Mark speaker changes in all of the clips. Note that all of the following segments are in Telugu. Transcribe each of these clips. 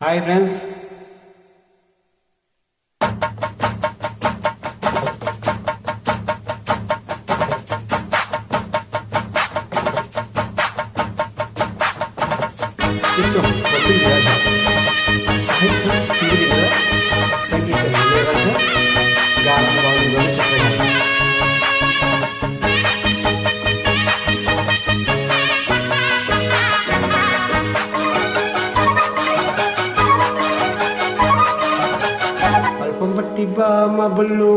Speaker 1: హాయ్ ఫ్రెండ్స్, చిత్రం కొత్త సాహిత్యం సిరిగా సంగీతం ఇళయరాజా, గానం బాగుందని చెప్పారు. బట్టి బామ బళ్ళు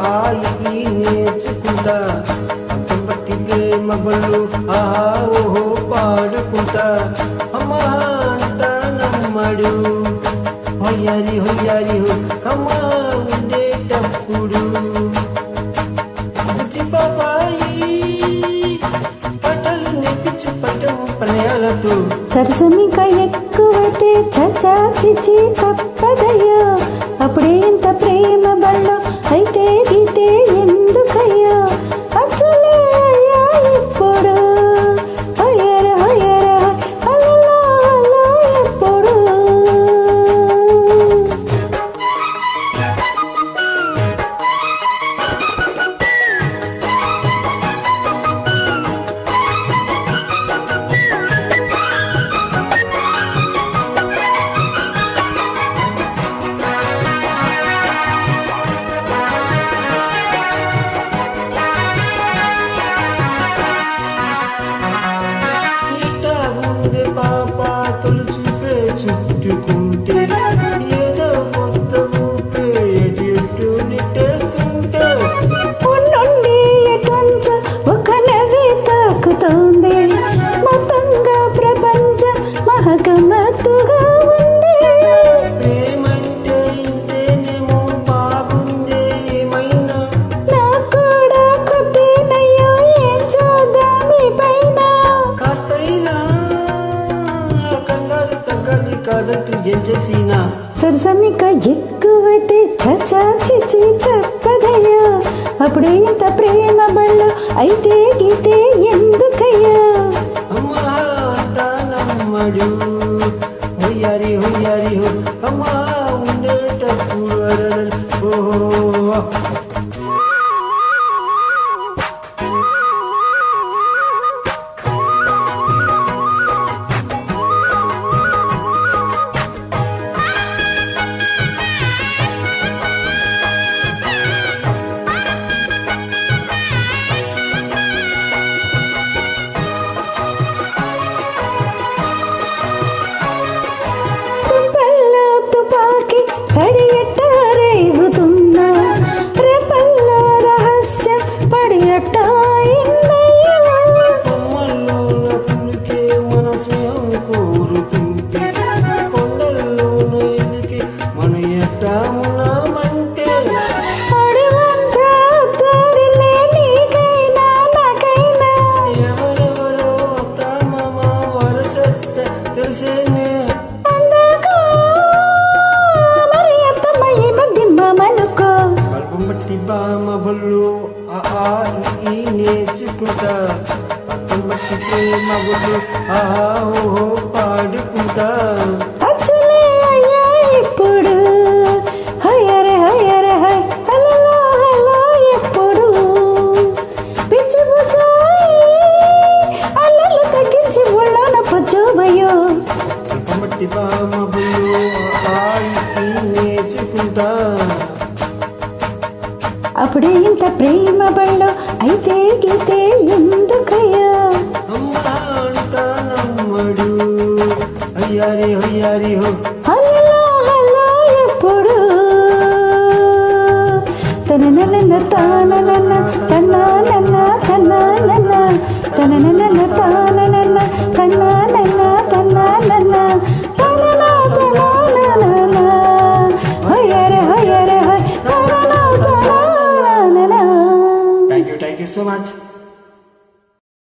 Speaker 1: ఆయి నేర్చుకుంటా, అర్థం బట్టి ప్రేమ బళ్ళు ఓహో పాడుకుంటా, అమ్మా అంట నమ్మడు హొయ్యారి హొయ్యారి కమ్మా ఉండేటప్పుడు బాబాయి పటలు నెప్పించు పట్టం ప్రణయాలతో
Speaker 2: సరసమిక ఎక్కువైతే చచా చిచి తప్పదయ్యో, అప్పుడే ఇంత ప్రేమ బళ్ళో అయితే గీతే ఎందుకయ్యో, అచ్చలే అయ్యా ఇప్పుడు హొయ్యర హొయ్యర అలా అలా ఎప్పుడు.
Speaker 1: పాపా తొలి చూపే చుట్టుకుంటే ఏదో కొత్త ఊపే ఎటు నెట్టేస్తుంటే
Speaker 2: ఉన్నుండి ఎటొంచ ఒక నవ్వే తాకుతోంది, మొత్తంగా ప్రపంచం మహగమ్మత్తుగా ఉంది.
Speaker 1: ప్రేమంటే ఇంతేనేమో బాగుందే ఏమైనా,
Speaker 2: నాకు కూడా కొత్తేనయ్యో ఏం చూద్దాం ఈ పైన.
Speaker 1: కాస్తైనా కంగారు తగ్గాలి కాదంటూ ఏం చేసినా
Speaker 2: సరసమిక ఎక్కువైతే చచా చిచి తప్పదయ్యో, అప్పుడే ఇంత ప్రేమ బళ్ళు అయితే గీతే ఎందుకయ్యో.
Speaker 1: అమ్మా అంట నమ్మడు హొయ్యారి హొయ్యారి అమ్మా ఉండేటప్పుడు ఓహో.
Speaker 2: తుపాకి సడియట్ట రేగుతున్నా, రేపల్లో రహస్యం పడియట్ట
Speaker 1: కొమ్మల్లోన పులికే మన స్నేహం కోరుతుంటే, కొండల్లోన ఎదికి మన ఎట్టామున్నామంటే,
Speaker 2: అడివంతా తోరిలే నీకైనా నాకైనా.
Speaker 1: ఎవరెవరో మామ వరసట్ట తెలిసేనే
Speaker 2: మరి అత్తమయ్యి మధ్యమనుకో,
Speaker 1: కల్పం బట్టి బామ బళ్ళు ఈ నేర్చుకుంటా, అర్థం బట్టి ప్రేమ బళ్ళు ఓహో పాడుకుంటా.
Speaker 2: అచ్చలే అయ్యా ఇప్పుడు హొయ్యరే హొయ్యరే హొయ్ హలో హలో ఎప్పుడు. పిచ్చి బుజ్జాయి అల్లలు తగ్గించి ఒళ్ళోన పుచ్చోబయ్యో,
Speaker 1: కల్పం బట్టి బామ బళ్ళు ఈ నేర్చుకుంటా,
Speaker 2: అప్పుడే ఇంత ప్రేమ బళ్ళో అయితే గీతే ఎందుకయ్యో.
Speaker 1: అమ్మా అంట నమ్మడు అయ్యారి అయ్యారి
Speaker 2: హలో హలో ఎప్పుడు తన నన్న తాన